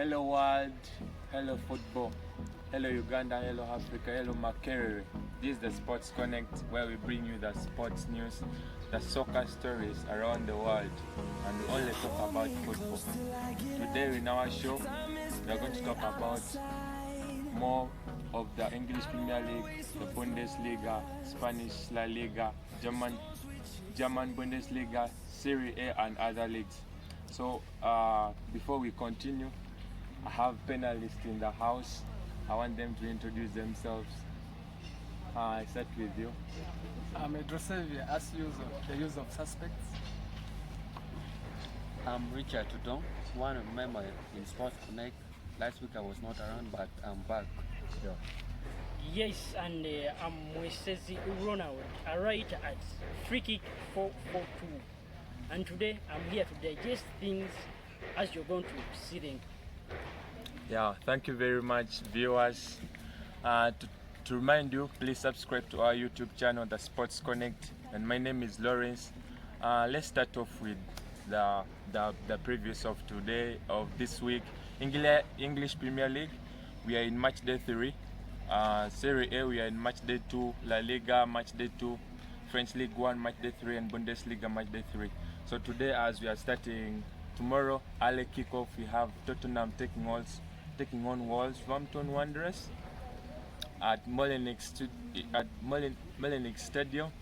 Hello world, hello football, hello Uganda, hello Africa, hello Makerere. This is the Sports Connect where we bring you the sports news, the soccer stories around the world, and we only talk about football. Today in our show, we are going to talk about more of the English Premier League, the Bundesliga, Spanish La Liga, German Bundesliga, Serie A and other leagues. So before we continue, I have panelists in the house. I want them to introduce themselves. I start with you. I'm Edrosevia, as usual, the use of suspects. I'm Richard Tudong, one of members in Sports Connect. Last week I was not around, but I'm back. Yeah. Yes, and I'm Moisesi Ronald, a writer at Free Kick 442. And today I'm here to digest things as you're going to see them. Yeah, thank you very much, viewers. To remind you, please subscribe to our YouTube channel, The Sports Connect. And my name is Lawrence. Let's start off with the previews of today, of this week. English Premier League, we are in match day 3. Serie A, we are in match day 2. La Liga, match day 2. French League 1, match day 3. And Bundesliga, match day 3. So today, as we are starting tomorrow, early kickoff, we have Tottenham taking on Wolverhampton Wanderers at Molineux Stadium.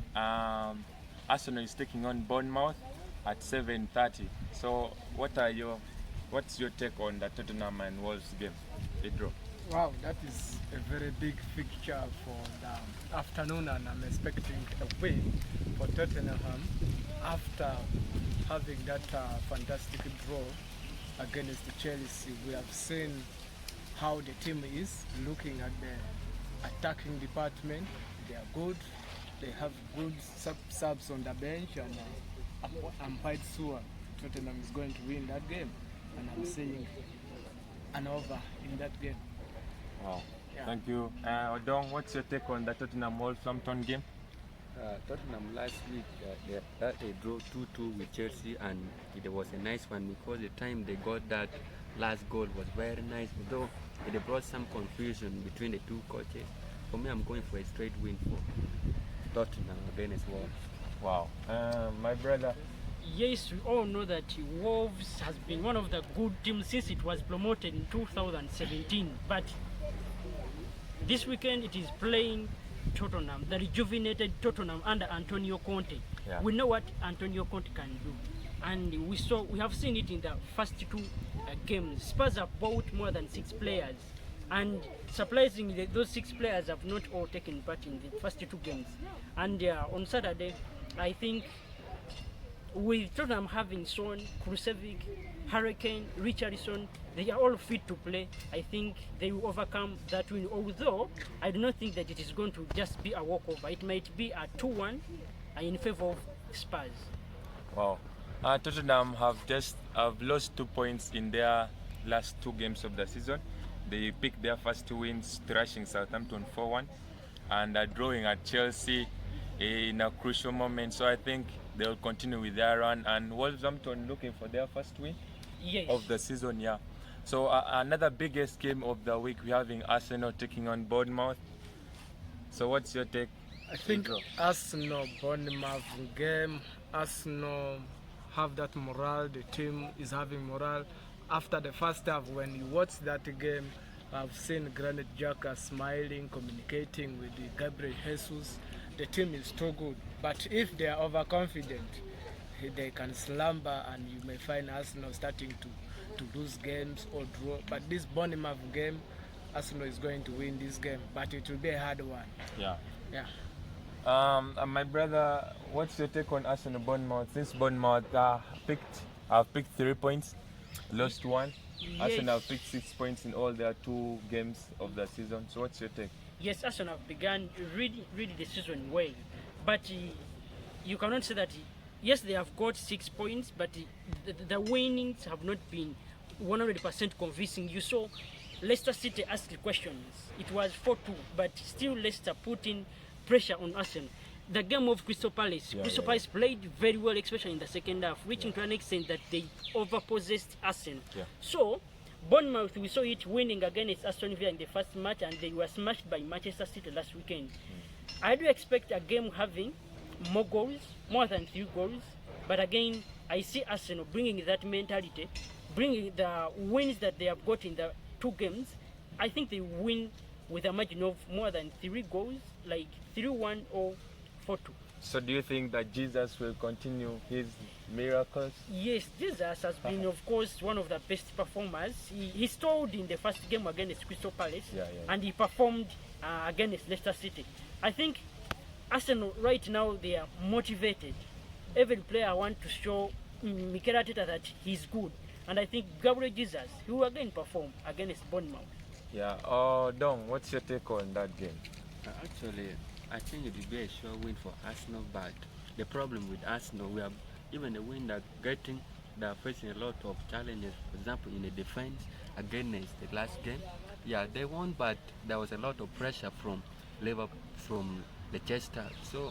Arsenal is taking on Bournemouth at 7:30. So what's your take on the Tottenham and Wolves game, Pedro? Wow, that is a very big fixture for the afternoon, and I'm expecting a win for Tottenham after having that fantastic draw against Chelsea. We have seen how the team is looking at the attacking department. They are good. They have good subs on the bench, and I'm quite sure Tottenham is going to win that game. And I'm seeing an over in that game. Wow, Yeah. Thank you. Odong, what's your take on the Tottenham Wolverhampton game? Tottenham last week, they drew 2-2 with Chelsea, and it was a nice one because the time they got that last goal was very nice, though it brought some confusion between the two coaches. For me, I'm going for a straight win for Tottenham against Wolves. Wow. My brother. Yes, we all know that Wolves has been one of the good teams since it was promoted in 2017. But this weekend it is playing Tottenham, the rejuvenated Tottenham under Antonio Conte. Yeah. We know what Antonio Conte can do, and we have seen it in the first two games. Spurs have bought more than 6 players, and surprisingly, those 6 players have not all taken part in the first 2 games. And on Saturday, I think with Tottenham having Son, Krusevic, Hurricane, Richarlison, they are all fit to play. I think they will overcome that win, although I do not think that it is going to just be a walkover. It might be a 2-1 in favor of Spurs. Wow. Tottenham have lost 2 points in their last 2 games of the season. They picked their first 2 wins, thrashing Southampton 4-1, and are drawing at Chelsea in a crucial moment. So I think they will continue with their run, and Wolverhampton looking for their first win of the season. Yeah. So another biggest game of the week, we're having Arsenal taking on Bournemouth. So what's your take? I think Pedro? Arsenal Bournemouth game, Arsenal have that morale. The team is having morale. After the first half, when you watch that game, I've seen Granit Xhaka smiling, communicating with Gabriel Jesus. The team is too good. But if they are overconfident, they can slumber, and you may find Arsenal starting to lose games or draw. But this Bournemouth game, Arsenal is going to win this game, but it will be a hard one. Yeah. Yeah. My brother, what's your take on Arsenal Bournemouth? Since Bournemouth have picked 3 points, lost 1. Yes. Arsenal have picked 6 points in all their 2 games of the season. So what's your take? Yes, Arsenal have begun really the season well, but you cannot say that. Yes, they have got 6 points, but the winnings have not been 100% convincing. You saw Leicester City asked questions. It was 4-2, but still Leicester put in pressure on Arsenal. The game of Crystal Palace, Crystal Palace played very well, especially in the second half, reaching to an extent that they overpossessed Arsenal. Yeah. So Bournemouth, we saw it winning against Aston Villa in the first match, and they were smashed by Manchester City last weekend. I do expect a game having more goals, more than 3 goals, but again, I see Arsenal bringing that mentality, bringing the wins that they have got in the 2 games. I think they win with a margin of more than 3 goals, like 3-1 or 4-2. So do you think that Jesus will continue his miracles? Yes, Jesus has been, of course, one of the best performers. He stalled in the first game against Crystal Palace, and he performed against Leicester City. I think Arsenal right now, they are motivated. Every player wants to show Mikel Arteta that he's good. And I think Gabriel Jesus, he will again perform against Bournemouth. Yeah. Dong, what's your take on that game? Actually, I think it will be a sure win for Arsenal, but the problem with Arsenal, we have even a win that they're facing a lot of challenges. For example, in the defense against the last game, yeah, they won, but there was a lot of pressure from Liverpool, from the Chester. So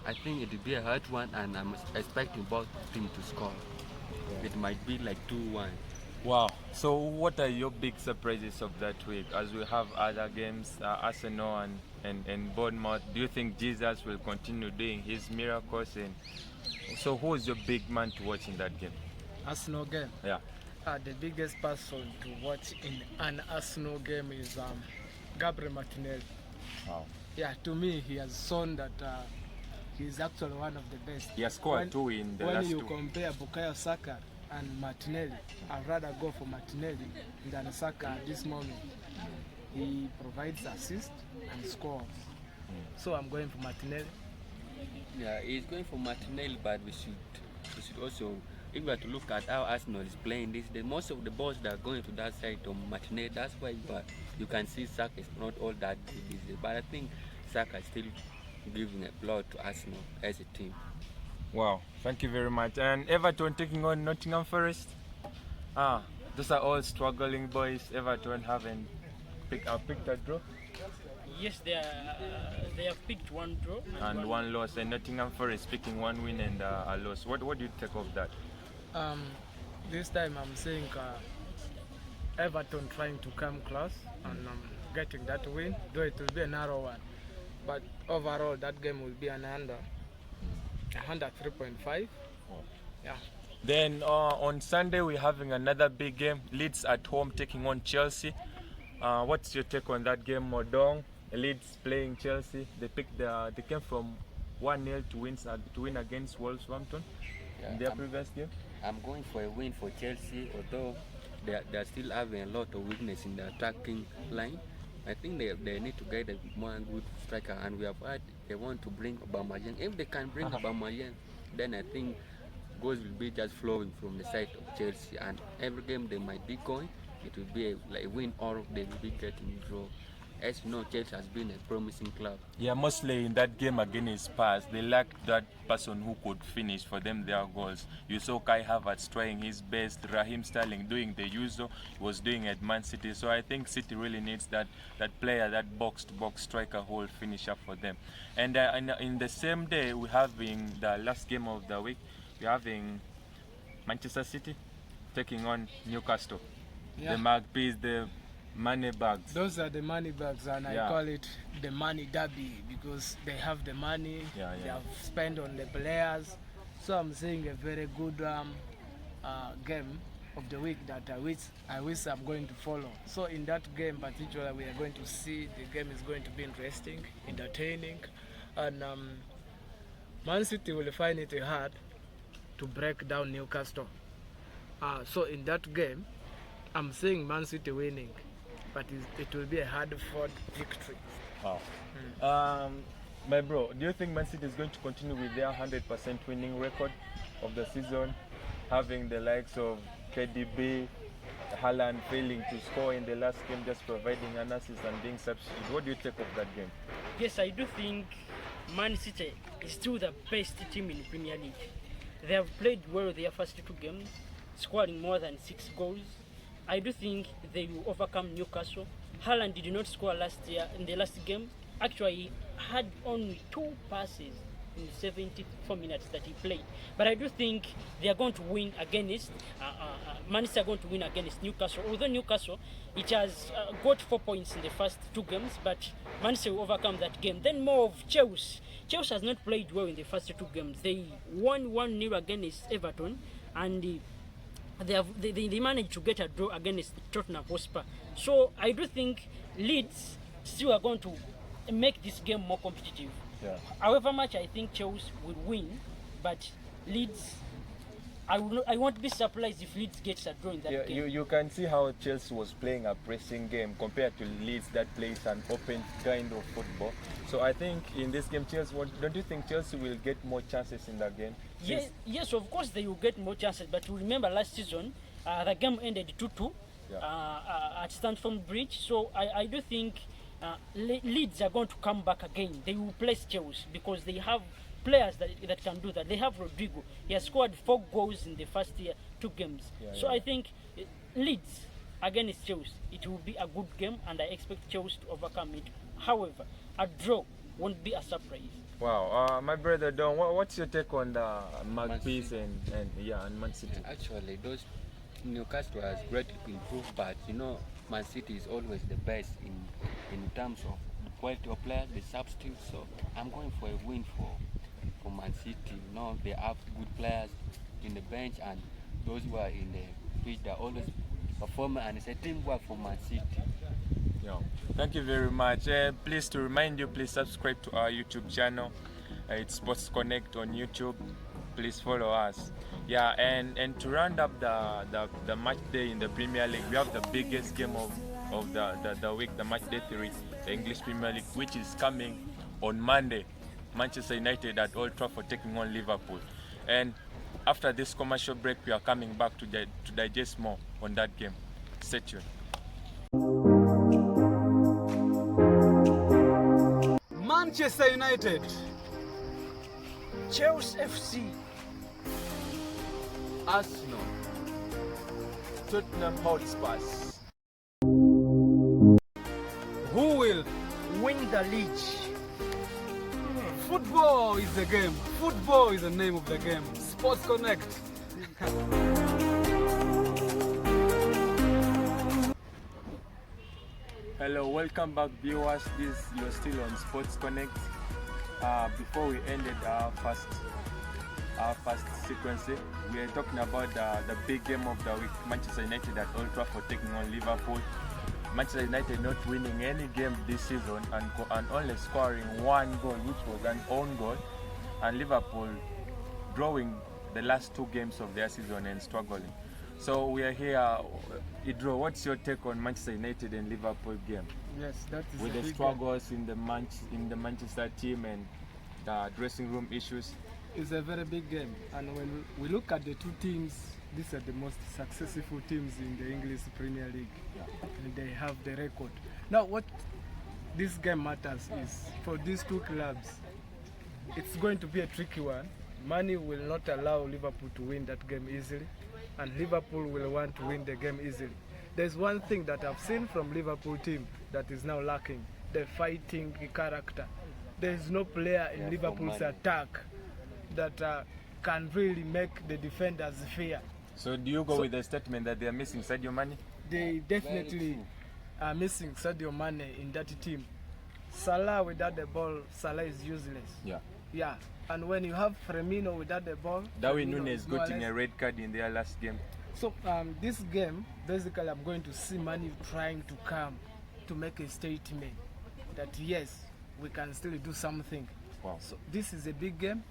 I think it will be a hard one, and I'm expecting both teams to score. It might be like 2-1. Wow. So what are your big surprises of that week as we have other games, Arsenal and Bournemouth? Do you think Jesus will continue doing his miracles? And so who is your big man to watch in that game? Arsenal game. Yeah. The biggest person to watch in an Arsenal game is Gabriel Martinelli. Wow. Yeah, to me, he has shown that he's actually one of the best. He has scored 2 in the last 2. When you compare Bukayo Saka and Martinelli, I'd rather go for Martinelli than Saka at this moment. He provides assist and scores. So I'm going for Martinelli. Yeah, he's going for Martinelli, but we should also, if we are to look at how Arsenal is playing this, most of the balls that are going to that side of Martinelli, that's why you can see Saka is not all that good these days. But I think Saka is still giving a blow to Arsenal as a team. Wow, thank you very much. And Everton taking on Nottingham Forest. Those are all struggling boys. Everton haven't picked a draw. Yes, they have picked 1 draw and 1 loss, and Nottingham Forest picking 1 win and a loss. What do you take of that? This time I'm saying Everton trying to come close and getting that win, though it will be a narrow one. But overall, that game will be an under 3.5. Yeah. Then on Sunday we're having another big game. Leeds at home taking on Chelsea. What's your take on that game, Modong? Leeds playing Chelsea. They came from 1-0 to win against Wolverhampton in their previous game. I'm going for a win for Chelsea, although they're still having a lot of weakness in the attacking line. I think they need to get a more good striker, and we have heard they want to bring Aubameyang. If they can bring Aubameyang, then I think goals will be just flowing from the side of Chelsea, and every game they might be going, it will be a win or they will be getting draw. As you know, Chelsea has been a promising club. Yeah, mostly in that game against Spurs, they lacked that person who could finish for them their goals. You saw Kai Havertz trying his best, Raheem Sterling doing the usual he was doing at Man City. So I think City really needs that player, that box-to-box striker who will finish up for them. And in the same day, we're having the last game of the week. We're having Manchester City taking on Newcastle. Yeah. The Magpies, the money bags. Those are the money bags, and I call it the money derby because they have the money, they have spent on the players. So I'm saying a very good game of the week that I wish I'm going to follow. So in that game particularly, we are going to see the game is going to be interesting, entertaining, and Man City will find it hard to break down Newcastle. So in that game, I'm saying Man City winning, but it will be a hard-fought victory. Wow. My bro, do you think Man City is going to continue with their 100% winning record of the season, having the likes of KDB, Haaland failing to score in the last game, just providing an assist and being substituted? What do you take of that game? Yes, I do think Man City is still the best team in Premier League. They have played well their first 2 games, scoring more than 6 goals. I do think they will overcome Newcastle. Haaland did not score last year in the last game. Actually, he had only 2 passes in 74 minutes that he played. But I do think they are going to win against Man City are going to win against Newcastle. Although Newcastle, it has got 4 points in the first 2 games, but Man City will overcome that game. Then more of Chelsea. Chelsea has not played well in the first 2 games. They won 1-0 against Everton, and they managed to get a draw against Tottenham Hotspur. So I do think Leeds still are going to make this game more competitive. Yeah. However much I think Chelsea will win, but Leeds, I won't be surprised if Leeds gets a draw in that game. You can see how Chelsea was playing a pressing game compared to Leeds that plays an open kind of football. So I think in this game, Chelsea, don't you think Chelsea will get more chances in that game? Yes, of course they will get more chances. But remember last season, the game ended 2-2 at Stamford Bridge. So I do think Leeds are going to come back again. They will place Chelsea because they have players that can do that. They have Rodrigo. He has scored 4 goals in the first 2 games. I think Leeds against Chelsea, it will be a good game, and I expect Chelsea to overcome it. However, a draw won't be a surprise. Wow, my brother Don, what's your take on the Magpies and Man City? Actually, those Newcastle has greatly improved, but Man City is always the best in terms of the quality of players, the substitutes. So I'm going for a win for Man City. They have good players in the bench, and those who are in the pitch, they're always performing, and it's a teamwork for Man City. Yeah. Thank you very much. Please to remind you, please subscribe to our YouTube channel. It's Sports Connect on YouTube. Please follow us. Yeah, and to round up the match day in the Premier League, we have the biggest game of the week, the match day 3, the English Premier League, which is coming on Monday. Manchester United at Old Trafford taking on Liverpool. And after this commercial break, we are coming back to digest more on that game. Stay tuned. Manchester United, Chelsea FC, Arsenal, Tottenham Hotspur. who will? win the league. Football is the game. Football is the name of the game. Sports Connect. Hello, welcome back viewers. You're still on Sports Connect. Before we ended our first sequence, we are talking about the big game of the week, Manchester United at Old Trafford taking on Liverpool. Manchester United not winning any game this season and only scoring 1 goal, which was an own goal, and Liverpool drawing the last 2 games of their season and struggling. So we are here. Idro, what's your take on Manchester United and Liverpool game? Yes, that is With a the big struggles in the Manchester team and the dressing room issues. It's a very big game, and when we look at the 2 teams, these are the most successful teams in the English Premier League, and they have the record. Now, what this game matters is for these 2 clubs, it's going to be a tricky one. Money will not allow Liverpool to win that game easily, and Liverpool will want to win the game easily. There's one thing that I've seen from Liverpool team that is now lacking: the fighting character. There is no player in Liverpool's attack that can really make the defenders fear. So do you go with the statement that they are missing Sadio Mane? They definitely are missing Sadio Mane in that team. Salah without the ball, Salah is useless. Yeah. And when you have Firmino without the ball, Darwin Núñez getting a red card in their last game. So this game, basically, I'm going to see Mane trying to come to make a statement that yes, we can still do something. Wow. So this is a big game.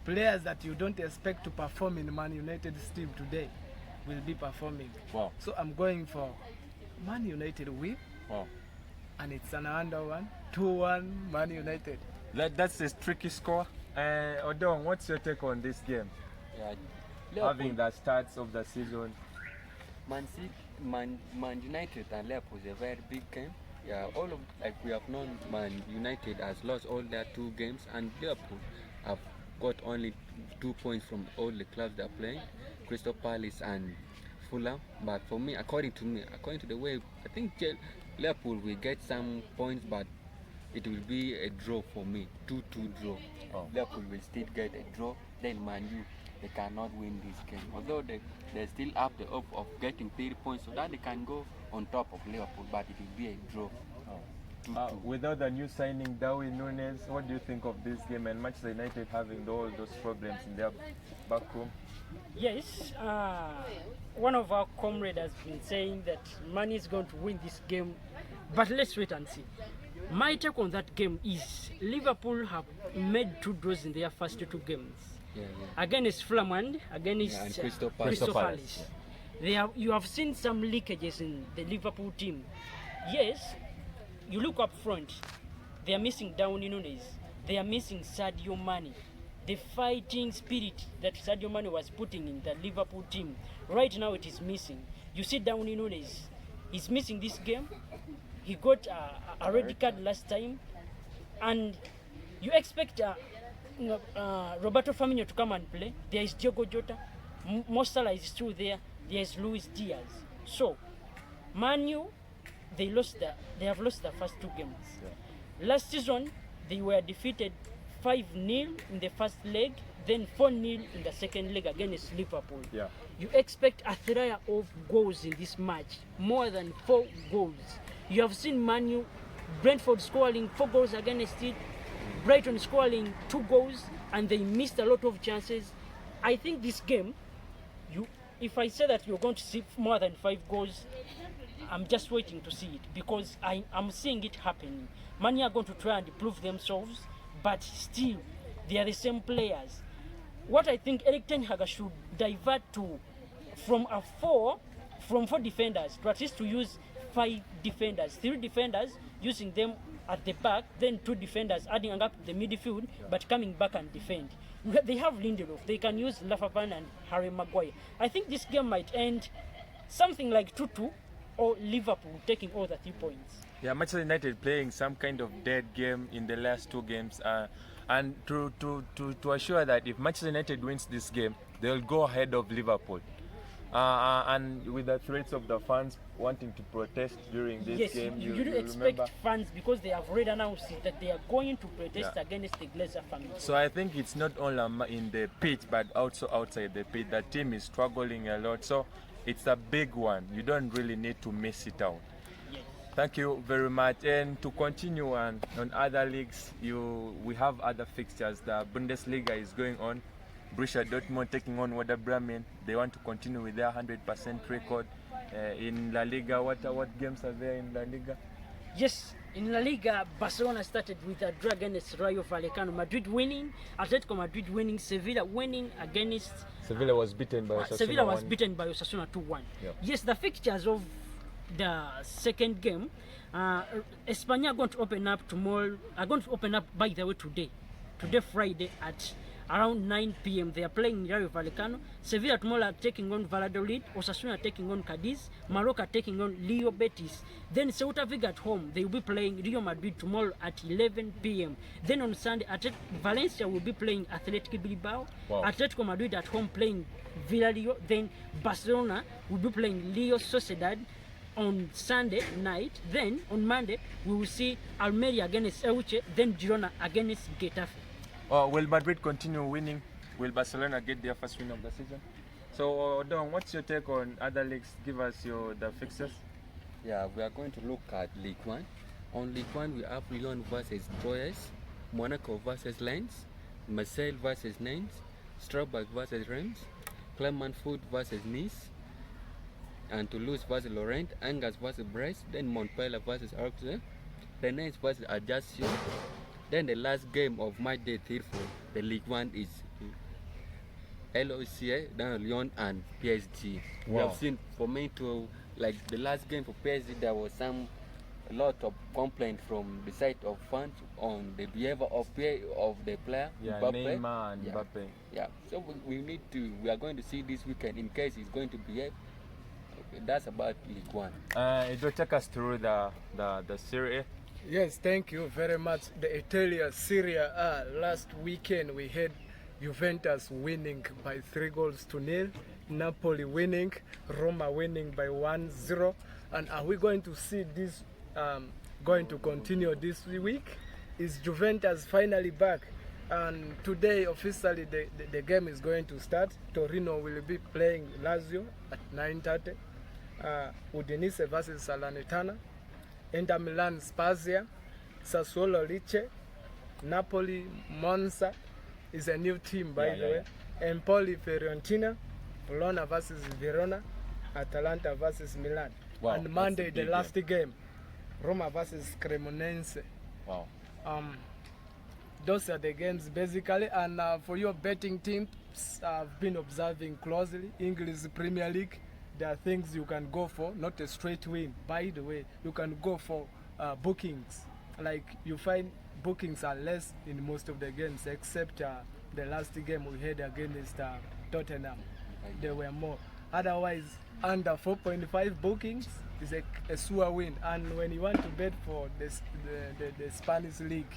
Players that you don't expect to perform in Man United's team today will be performing. Wow. So I'm going for Man United win. Wow. And it's an under 1, 2-1 Man United. That's a tricky score. Odong, what's your take on this game? Having the starts of the season. Man United and Liverpool is a very big game. We have known, Man United has lost all their 2 games, and Liverpool have got only 2 points from all the clubs they're playing, Crystal Palace and Fulham. But for me, according to the way, I think Liverpool will get some points, but it will be a draw for me, 2-2 draw. Oh. Liverpool will still get a draw, then Man U, they cannot win this game. Although they still have the hope of getting 3 points so that they can go on top of Liverpool, but it will be a draw. 2-2. Without the new signing, Darwin Nunes, what do you think of this game and Manchester United having all those problems in their back room? Yes, one of our comrades has been saying that Man is going to win this game, but let's wait and see. My take on that game is Liverpool have made 2 draws in their first 2 games. Against Fulham and against And Crystal Crystal Palace. Palace. You have seen some leakages in the Liverpool team. Yes, you look up front, they are missing Darwin Nunes, they are missing Sadio Mane. The fighting spirit that Sadio Mane was putting in the Liverpool team, right now it is missing. You see Darwin Nunes, he's missing this game. He got a red card last time, and you expect Roberto Firmino to come and play. There is Diogo Jota, Mo Salah is still there. There is Luis Diaz. So, Man U, they have lost the first 2 games. Last season, they were defeated 5-0 in the first leg, then 4-0 in the second leg against Liverpool. Yeah. You expect a three of goals in this match, more than 4 goals. You have seen Man U, Brentford scoring 4 goals against it, Brighton scoring 2 goals, and they missed a lot of chances. I think this game, if I say that you're going to see more than 5 goals, I'm just waiting to see it, because I'm seeing it happening. Man U are going to try and prove themselves, but still, they are the same players. What I think Erik ten Hag should divert to from 4 defenders to at least to use 5 defenders, 3 defenders, using them at the back, then 2 defenders adding up the midfield, but coming back and defend. They have Lindelof, they can use Lafavan and Harry Maguire. I think this game might end something like 2-2, or Liverpool taking all the 3 points. Yeah, Manchester United playing some kind of dead game in the last 2 games, and to assure that if Manchester United wins this game, they'll go ahead of Liverpool. And with the threats of the fans wanting to protest during this game, you you expect remember? fans, because they have already announced it, that they are going to protest against the Glazer family. So I think it's not only in the pitch but also outside the pitch. The team is struggling a lot, so it's a big one. You don't really need to miss it out. Yes. Thank you very much. And to continue on other leagues, we have other fixtures. The Bundesliga is going on. Borussia Dortmund taking on Werder Bremen. They want to continue with their 100% record. In La Liga, what games are there in La Liga? Yes, in La Liga, Barcelona started with a draw against Rayo Vallecano. Madrid winning, Atletico Madrid winning, Sevilla winning against... Sevilla was beaten by Osasuna. Sevilla was beaten by Osasuna 2-1. Yep. Yes, the fixtures of the second game, Espanya are going to open up tomorrow. Are going to open up, by the way, today Friday at around 9 p.m. They are playing Rayo Vallecano. Sevilla tomorrow are taking on Valladolid. Osasuna are taking on Cadiz. Mallorca taking on Leo Betis. Then Ceuta Vigo at home, they will be playing Real Madrid tomorrow at 11 p.m. Then on Sunday, Valencia will be playing Athletic Bilbao. Wow. Atletico Madrid at home playing Villarreal. Then Barcelona will be playing Real Sociedad on Sunday night. Then on Monday, we will see Almeria against Elche. Then Girona against Getafe. Will Madrid continue winning? Will Barcelona get their first win of the season? So, Don, what's your take on other leagues? Give us the fixtures. Yeah, we are going to look at League 1. On League 1, we have Lyon versus Troyes, Monaco versus Lens, Marseille versus Nantes, Strasbourg versus Reims, Clermont Foot versus Nice, and Toulouse versus Lorient, Angers versus Brest, then Montpellier versus Auxerre, Rennes versus Ajaccio. Then the last game of match day 3 for the League 1 is LOCA, then Lyon and PSG. We Wow. have seen for me to, like the last game for PSG, there was a lot of complaint from the side of fans on the behavior of the player. Yeah, Mbappe. Neymar and Yeah. Mbappe. Yeah, so we are going to see this weekend in case he's going to behave. Okay, that's about League 1. It will take us through the Serie A. Yes, thank you very much. The Italia Serie A, last weekend we had Juventus winning by 3-0, Napoli winning, Roma winning by 1-0. And are we going to see this going to continue this week is Juventus finally back. And today, officially, the game is going to start. Torino will be playing Lazio at 9:30. Udinese versus Salernitana. Inter Milan Spezia. Sassuolo Lecce. Napoli Monza is a new team, by the way. Empoli Fiorentina. Bologna versus Verona. Atalanta versus Milan. Wow, and Monday, that's a the big last game. Roma versus Cremonense. Wow. Those are the games basically, and for your betting teams, I've been observing closely English Premier League. There are things you can go for, not a straight win. By the way, you can go for bookings. Like you find bookings are less in most of the games, except the last game we had against Tottenham. There were more. Otherwise, under 4.5 bookings is a sure win. And when you want to bet for the Spanish league,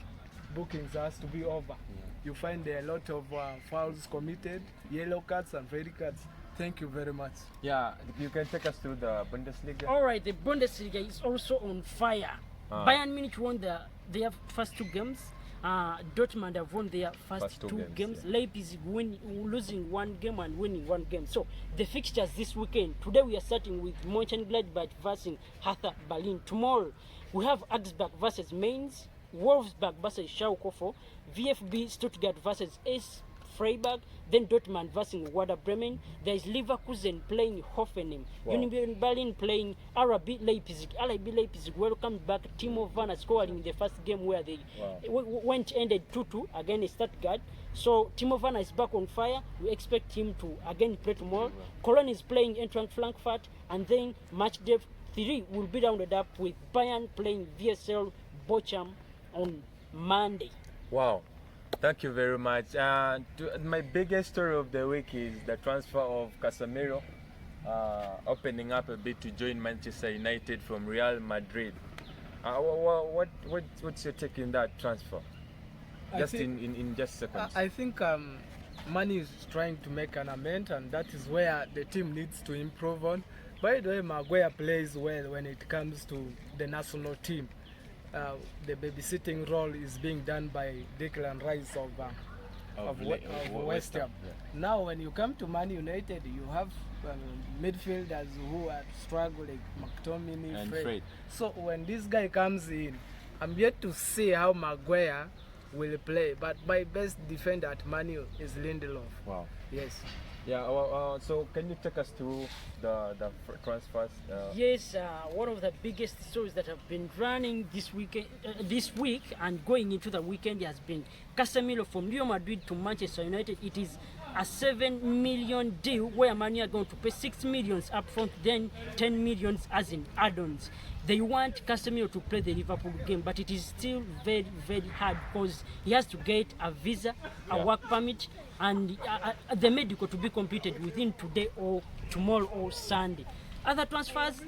bookings has to be over. You find there are a lot of fouls committed, yellow cards and red cards. Thank you very much. Yeah, you can take us through the Bundesliga. All right, the Bundesliga is also on fire. Bayern Munich won their first 2 games. Dortmund have won their first two games. Yeah. Leipzig losing 1 game and winning 1 game. So the fixtures this weekend. Today we are starting with Mönchengladbach versus Hertha Berlin. Tomorrow we have Augsburg versus Mainz, Wolfsburg versus Schalke 04, VfB Stuttgart versus AS Freiburg, then Dortmund versus Werder Bremen. There is Leverkusen playing Hoffenheim, Union Berlin playing RB Leipzig. RB Leipzig welcomed back Timo Werner scoring in the first game where they ended 2-2 against Stuttgart. So Timo Werner is back on fire. We expect him to again play tomorrow. Cologne is playing Eintracht Frankfurt, and then match day 3 will be rounded up with Bayern playing VSL Bochum on Monday. Wow. Thank you very much. My biggest story of the week is the transfer of Casemiro, opening up a bit to join Manchester United from Real Madrid. What's your take in that transfer? In just seconds. I think Man is trying to make an amend, and that is where the team needs to improve on. By the way, Maguire plays well when it comes to the national team. The babysitting role is being done by Declan Rice of West Ham. Yeah. Now, when you come to Man United, you have midfielders who are struggling, McTominay and Fred. So when this guy comes in, I'm yet to see how Maguire will play. But my best defender at Man U is Lindelof. Wow. Yes. Yeah. So can you take us through the transfers? Yes. One of the biggest stories that have been running this week and going into the weekend has been Casemiro from Real Madrid to Manchester United. It is a 7 million deal where Man U are going to pay 6 million upfront, then 10 million as in add-ons. They want Casemiro to play the Liverpool game, but it is still very, very hard because he has to get a visa, a work permit, and the medical to be completed within today or tomorrow or Sunday. Other transfers,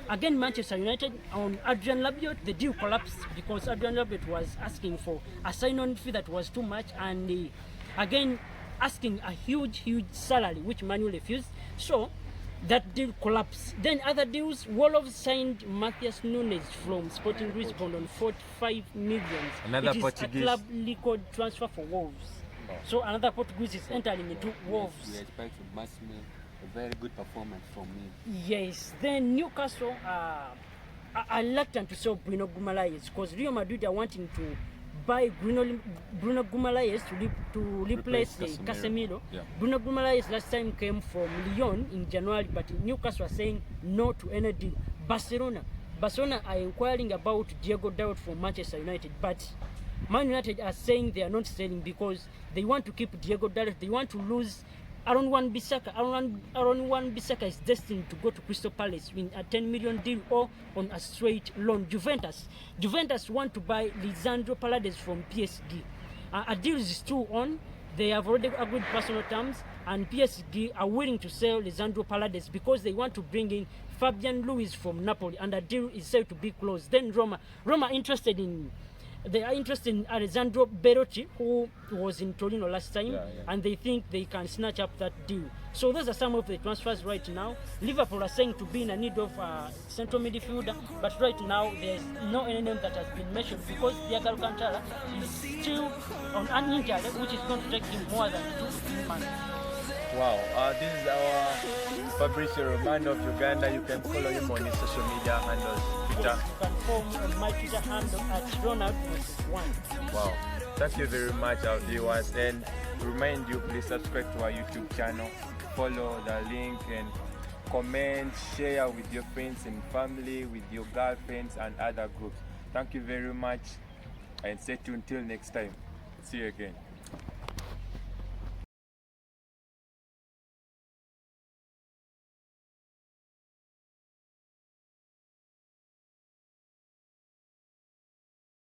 again Manchester United on Adrian Rabiot, the deal collapsed because Adrian Rabiot was asking for a sign-on fee that was too much, and again asking a huge salary, which Man U refused. So that deal collapsed. Then other deals, Wolves signed Matthias Nunes from Sporting Lisbon on 45 million. Another Portuguese. A club record transfer for Wolves. So another Portuguese is entering into Wolves. We expect Massimo a very good performance from him. Yes. Then Newcastle are reluctant to sell Bruno Guimaraes because Real Madrid are wanting to buy Bruno Guimaraes to replace Casemiro. Yeah. Bruno Guimaraes last time came from Lyon in January, but Newcastle are saying no to any deal. Barcelona are inquiring about Diego Dalot from Manchester United, but Man United are saying they are not selling because they want to keep Diego Dalot. They want to lose Aaron Wan-Bissaka. Aaron Wan-Bissaka is destined to go to Crystal Palace in a 10 million deal or on a straight loan. Juventus want to buy Lisandro Paredes from PSG. A deal is still on. They have already agreed personal terms, and PSG are willing to sell Lisandro Paredes because they want to bring in Fabian Ruiz from Napoli, and a deal is said to be closed. Then Roma interested in they are interested in Alessandro Belotti, who was in Torino last time, and they think they can snatch up that deal. So those are some of the transfers right now. Liverpool are saying to be in a need of central midfielder, but right now there's no any name that has been mentioned because Diego Alcantara is still on uninjured, which is going to take him more than 2 to 3 months. Wow, this is our Fabrizio Romano of Uganda. You can follow him on his social media handles, Twitter. Yes, you can follow me on my Twitter handle at Ronald1. Wow, thank you very much, our viewers, and remind you, please subscribe to our YouTube channel, follow the link, and comment, share with your friends and family, with your girlfriends and other groups. Thank you very much, and stay tuned till next time. See you again.